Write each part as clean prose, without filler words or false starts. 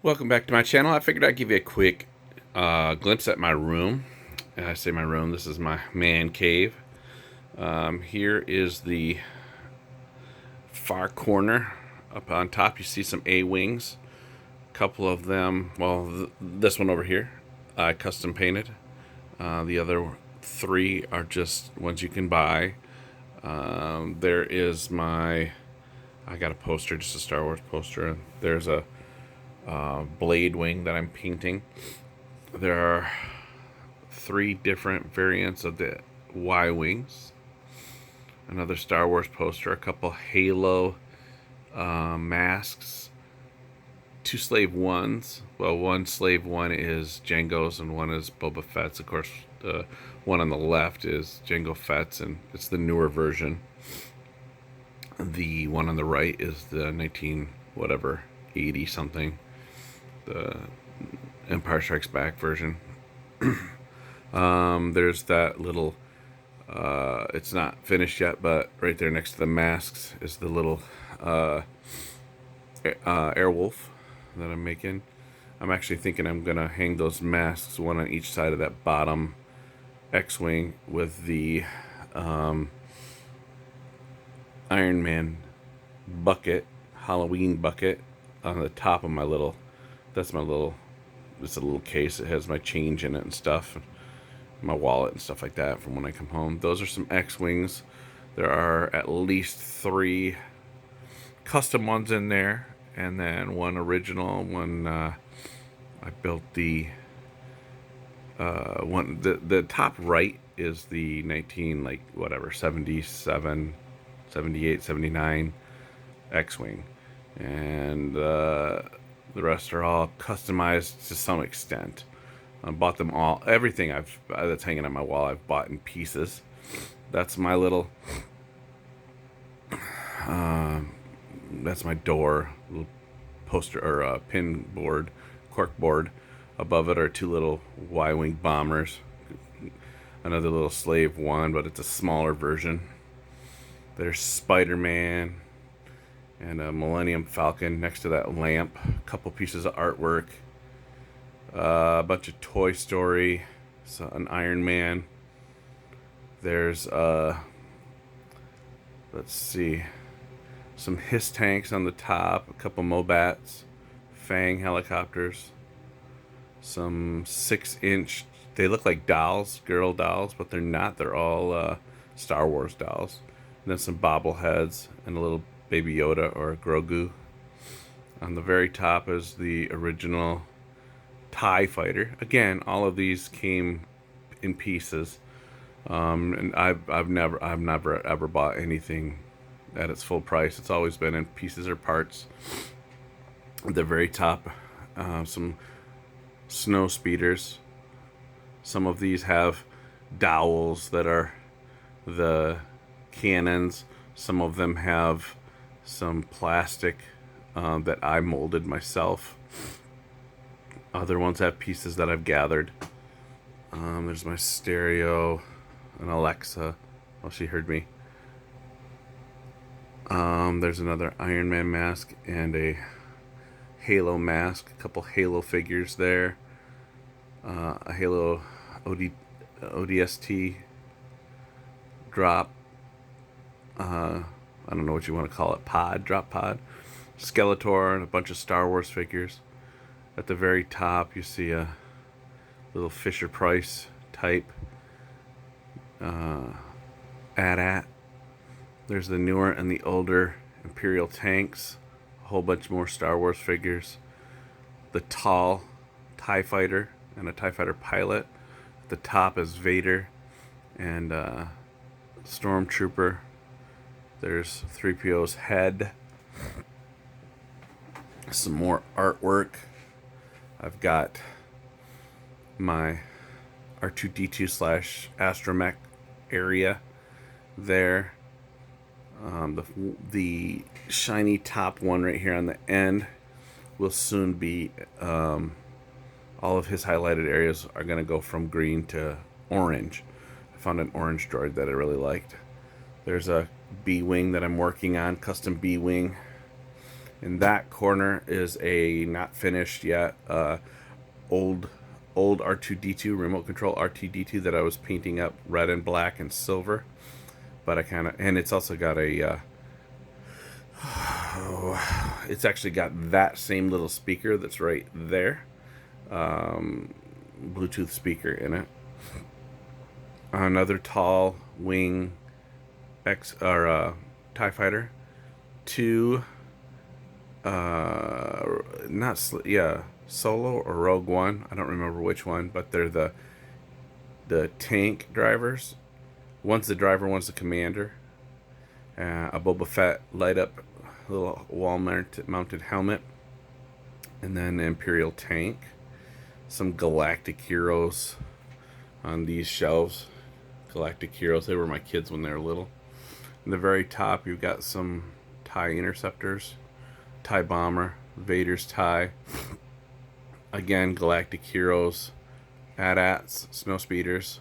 Welcome back to my channel. I figured I'd give you a quick glimpse at my room. And I say my room, this is my man cave. Here is the far corner. Up on top you see some A-wings. A couple of them, well, this one over here, I custom painted. The other three are just ones you can buy. There is I got a poster, just a Star Wars poster. There's a blade wing that I'm painting. There are three different variants of the Y wings. Another Star Wars poster, a couple Halo masks, two slave ones. Well, one slave one is Jango's and one is Boba Fett's. Of course, the one on the left is Jango Fett's, and it's the newer version. The one on the right is the 19 whatever 80 something, the Empire Strikes Back version. There's that little it's not finished yet, but right there next to the masks is the little Airwolf that I'm making. I'm actually thinking I'm gonna hang those masks, one on each side of that bottom X-wing, with the Iron Man bucket, Halloween bucket, on the top of my little. That's my little. It's a little case. It has my change in it and stuff, my wallet and stuff like that from when I come home. Those are some X-wings. There are at least three custom ones in there, and then one original one. I built the one. The top right is the 19 like whatever 77, 78, 79 X-wing, and the rest are all customized to some extent. I bought them all. Everything that's hanging on my wall, I've bought in pieces. That's my little. That's my door, little poster or pin board, cork board. Above it are two little Y-wing bombers. Another little slave one, but it's a smaller version. There's Spider-Man and a Millennium Falcon next to that lamp. A couple pieces of artwork. A bunch of Toy Story. So an Iron Man. There's let's see, some Hiss tanks on the top. A couple Mobats, Fang helicopters. Some 6-inch. They look like dolls, girl dolls, but they're not. They're all Star Wars dolls. And then some bobbleheads and a little Baby Yoda or Grogu. On the very top is the original TIE Fighter. Again, all of these came in pieces, and I've never ever bought anything at its full price. It's always been in pieces or parts. At the very top, some snow speeders. Some of these have dowels that are the cannons. Some of them have some plastic that I molded myself. Other ones have pieces that I've gathered. There's my stereo, an Alexa. Oh, she heard me. There's another Iron Man mask and a Halo mask. A couple Halo figures there. A Halo ODST drop. I don't know what you want to call it. Drop pod. Skeletor and a bunch of Star Wars figures. At the very top, you see a little Fisher Price type AT-AT. There's the newer and the older Imperial tanks. A whole bunch more Star Wars figures. The tall TIE Fighter and a TIE Fighter pilot. At the top is Vader and Stormtrooper. There's 3PO's head. Some more artwork. I've got my R2-D2 / Astromech area there. The shiny top one right here on the end will soon be, all of his highlighted areas are going to go from green to orange. I found an orange droid that I really liked. There's a B-wing that I'm working on, custom B-wing. In that corner is a not finished yet old R2D2 remote control R2D2 that I was painting up red and black and silver. But I kind of, and it's also got a it's actually got that same little speaker that's right there, Bluetooth speaker in it. Another tall wing X or TIE Fighter. Two Solo or Rogue One. I don't remember which one, but they're the tank drivers. One's the driver, one's the commander. A Boba Fett light up little wall mounted helmet, and then the Imperial tank. Some Galactic Heroes on these shelves. Galactic Heroes, they were my kids when they were little. In the very top, you've got some TIE Interceptors, TIE Bomber, Vader's TIE. Again, Galactic Heroes, AT-ATs, Snow Speeders.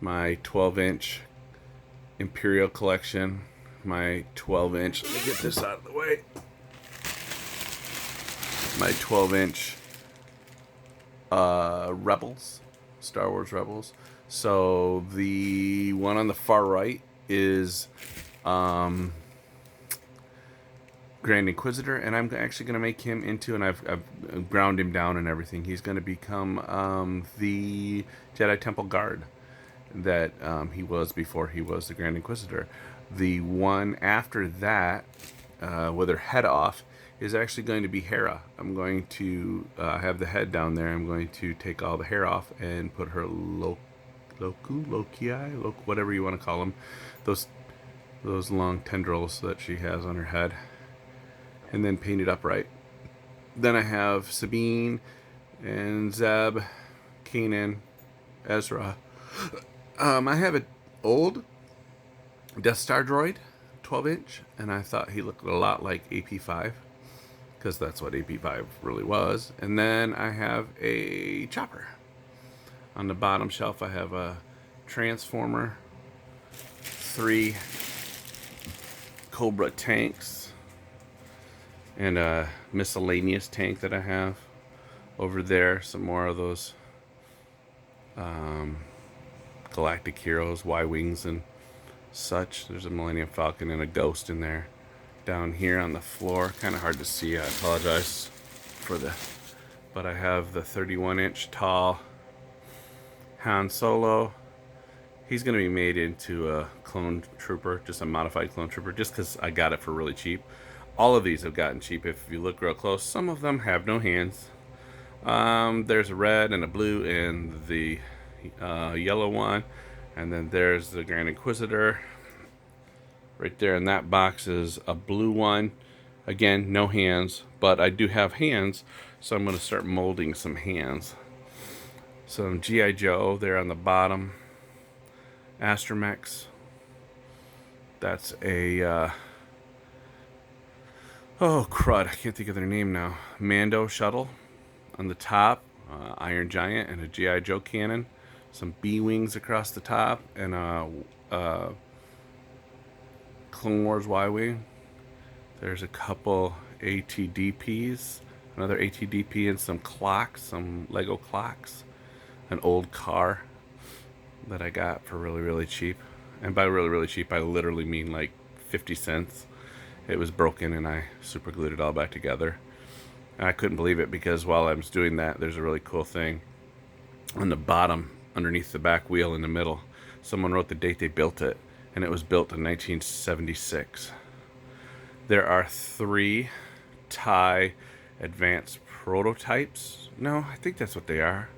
My 12-inch Imperial collection. My 12-inch, let me get this out of the way. My 12-inch Rebels, Star Wars Rebels. So the one on the far right is Grand Inquisitor, and I'm actually going to make him into, and I've ground him down and everything. He's going to become the Jedi Temple Guard that he was before he was the Grand Inquisitor. The one after that, with her head off, is actually going to be Hera. I'm going to have the head down there. I'm going to take all the hair off and put her Lokii, whatever you want to call them, those long tendrils that she has on her head, and then paint it upright. Then I have Sabine and Zeb, Kanan, Ezra. I have an old Death Star droid, 12-inch, and I thought he looked a lot like AP5, because that's what AP5 really was. And then I have a chopper. On the bottom shelf, I have a Transformer, 3 Cobra tanks, and a miscellaneous tank that I have over there. Some more of those Galactic Heroes, Y-Wings, and such. There's a Millennium Falcon and a Ghost in there. Down here on the floor, kind of hard to see, I apologize for the, but I have the 31-inch tall Han Solo. He's going to be made into a clone trooper, just a modified clone trooper, just because I got it for really cheap. All of these have gotten cheap if you look real close. Some of them have no hands. There's a red and a blue and the yellow one. And then there's the Grand Inquisitor. Right there in that box is a blue one. Again, no hands, but I do have hands, so I'm going to start molding some hands. Some G.I. Joe there on the bottom. Astromechs. That's a oh crud, I can't think of their name now. Mando shuttle on the top, Iron Giant, and a G.I. Joe cannon. Some B-Wings across the top, and a Clone Wars Y-Wing. There's a couple ATDPs, another ATDP, and some clocks, some Lego clocks. An old car that I got for really, really cheap. And by really, really cheap, I literally mean like 50 cents. It was broken, and I super glued it all back together. And I couldn't believe it, because while I was doing that, there's a really cool thing on the bottom, underneath the back wheel in the middle. Someone wrote the date they built it, and it was built in 1976. There are 3 TIE advanced prototypes. No, I think that's what they are.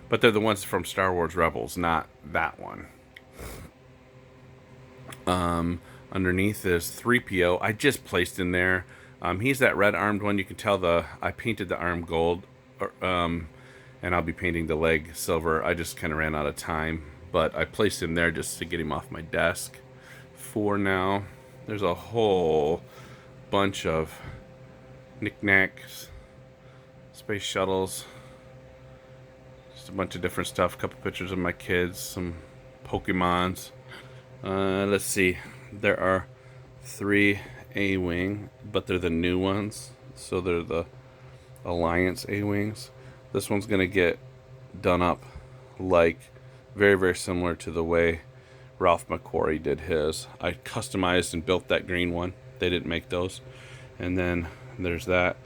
But they're the ones from Star Wars Rebels, not that one. Underneath is 3PO. I just placed in there. He's that red armed one. You can tell I painted the arm gold, and I'll be painting the leg silver. I just kind of ran out of time, but I placed him there just to get him off my desk for now. There's a whole bunch of knickknacks, space shuttles, just a bunch of different stuff. A couple pictures of my kids, some Pokemons. Let's see. There are 3 A-Wing, but they're the new ones. So they're the Alliance A-Wings. This one's going to get done up like very, very similar to the way Ralph McQuarrie did his. I customized and built that green one. They didn't make those. And then there's that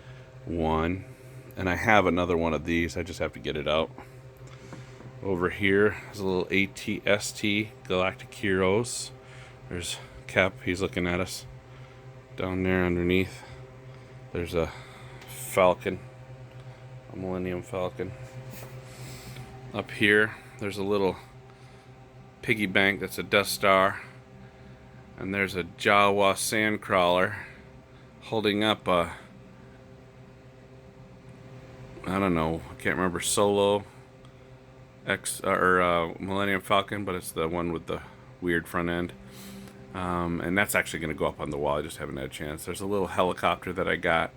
one. And I have another one of these. I just have to get it out. Over here is a little ATST Galactic Heroes. There's Cap. He's looking at us. Down there underneath, there's a Falcon. A Millennium Falcon. Up here, there's a little piggy bank that's a Death Star. And there's a Jawa Sandcrawler holding up a, I don't know, I can't remember, Solo X or Millennium Falcon, but it's the one with the weird front end. And that's actually going to go up on the wall. I just haven't had a chance. There's a little helicopter that I got.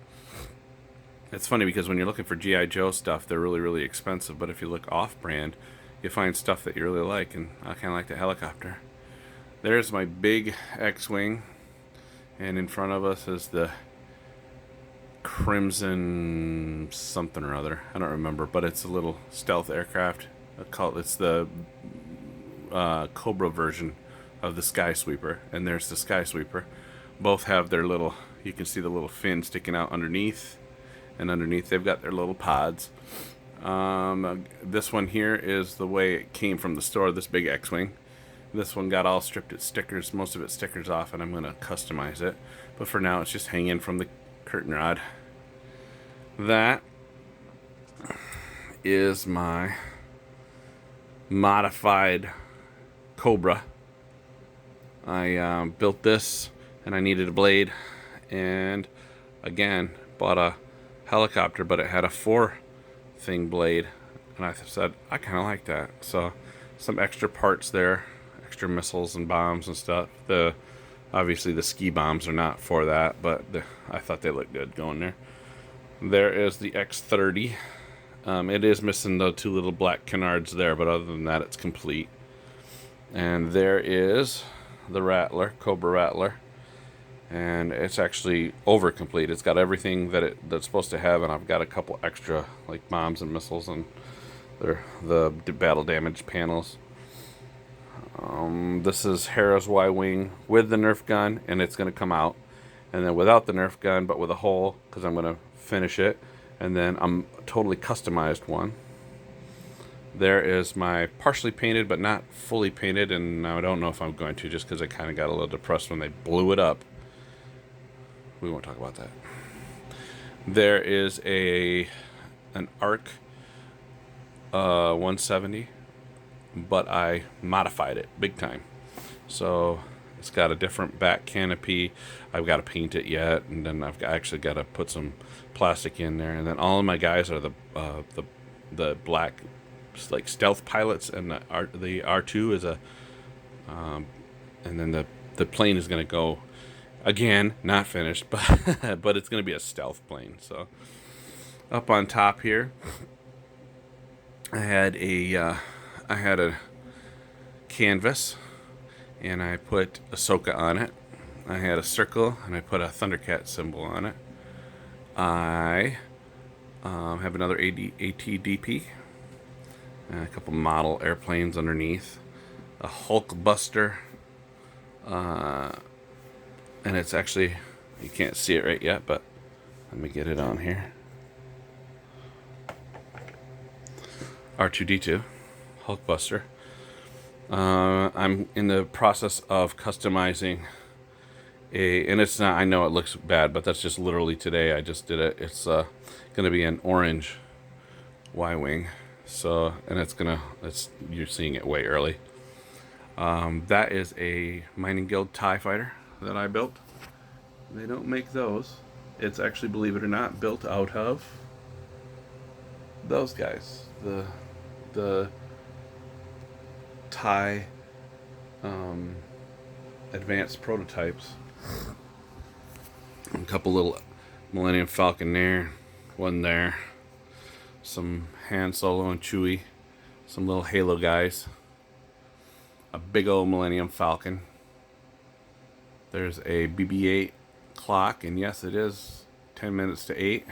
It's funny because when you're looking for G.I. Joe stuff, they're really, really expensive. But if you look off-brand, you find stuff that you really like. And I kind of like the helicopter. There's my big X-Wing. And in front of us is the Crimson something or other. I don't remember. But it's a little stealth aircraft. It's the Cobra version of the Sky Sweeper. And there's the Sky Sweeper. Both have their little, you can see the little fin sticking out underneath. And underneath they've got their little pods. This one here is the way it came from the store, this big X-Wing. This one got all stripped its stickers, most of its stickers off, and I'm going to customize it. But for now, it's just hanging from the curtain rod. That is my modified Cobra. I built this, and I needed a blade. And again, bought a helicopter, but it had a 4-thing blade, and I said I kind of like that. So some extra parts there, extra missiles and bombs and stuff. Obviously the ski bombs are not for that, but I thought they looked good going there. There is the X-30. It is missing the 2 little black canards there, but other than that, it's complete. And there is the Rattler, Cobra Rattler. And it's actually over complete. It's got everything that's supposed to have, and I've got a couple extra like bombs and missiles and the battle damage panels. This is Hera's Y-Wing with the Nerf gun, and it's going to come out. And then without the Nerf gun, but with a hole, because I'm going to finish it. And then I'm totally customized one. There is my partially painted, but not fully painted, and I don't know if I'm going to, just because I kind of got a little depressed when they blew it up. We won't talk about that. There is an ARC 170, but I modified it big time. So it's got a different back canopy. I've got to paint it yet, and then I've actually got to put some plastic in there. And then all of my guys are the black like stealth pilots, and the R2 is a and then the plane is going to go. Again, not finished, but but it's going to be a stealth plane. So up on top here, I had a canvas, and I put Ahsoka on it. I had a circle, and I put a Thundercat symbol on it. I have another ATDP, and a couple model airplanes underneath, a Hulkbuster. And it's actually, you can't see it right yet, but let me get it on here. R2-D2, Hulkbuster. I'm in the process of customizing and it's not, I know it looks bad, but that's just literally today I just did it. It's going to be an orange Y-Wing. So, and you're seeing it way early. That is a Mining Guild TIE Fighter that I built. They don't make those. It's actually, believe it or not, built out of those guys. The TIE advanced prototypes. A couple little Millennium Falcon there, one there. Some Han Solo and Chewie. Some little Halo guys. A big old Millennium Falcon. There's a BB-8 clock, and yes, it is 10 minutes to 8.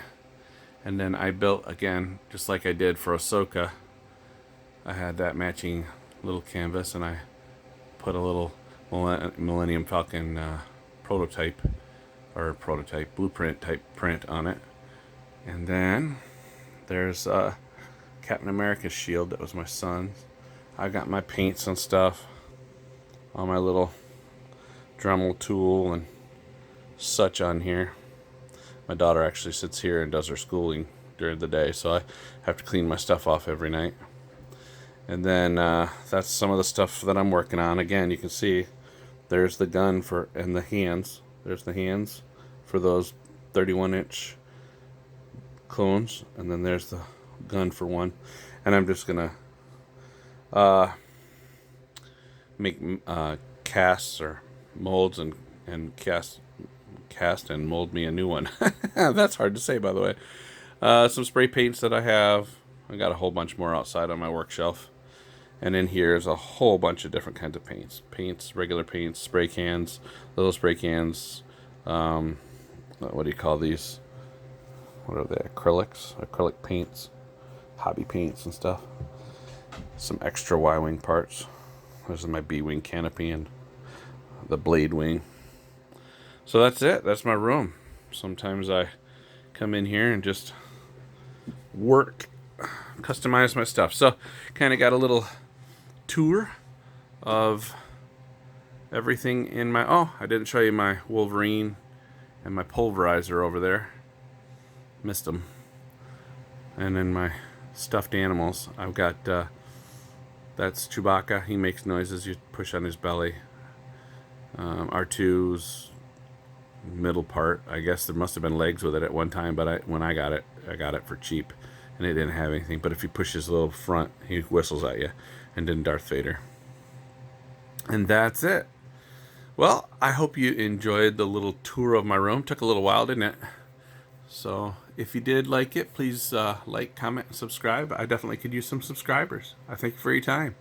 And then I built again, just like I did for Ahsoka. I had that matching little canvas, and I put a little Millennium Falcon blueprint type print on it. And then there's Captain America's shield. That was my son's. I got my paints and stuff on my little Dremel tool and such on here. My daughter actually sits here and does her schooling during the day, so I have to clean my stuff off every night. And then that's some of the stuff that I'm working on. Again, you can see there's the gun and the hands. There's the hands for those 31-inch clones, and then there's the gun for one. And I'm just gonna make casts or molds and cast and mold me a new one. That's hard to say, by the way. Some spray paints that I have. I got a whole bunch more outside on my work shelf. And in here is a whole bunch of different kinds of paints. Paints, regular paints, spray cans, little spray cans. What do you call these? What are they? Acrylic paints, hobby paints and stuff. Some extra Y-wing parts. This is my B-wing canopy and the blade wing. So that's it. That's my room. Sometimes I come in here and just work, customize my stuff. So kind of got a little tour of everything in my... Oh, I didn't show you my Wolverine and my pulverizer over there. Missed them. And then my stuffed animals. I've got... that's Chewbacca. He makes noises. You push on his belly. R2's middle part. I guess there must have been legs with it at one time, but when I got it for cheap, and it didn't have anything. But if you push his little front, he whistles at you. And then Darth Vader. And that's it. Well, I hope you enjoyed the little tour of my room. Took a little while, didn't it? So if you did like it, please like, comment, and subscribe. I definitely could use some subscribers. I thank you for your time.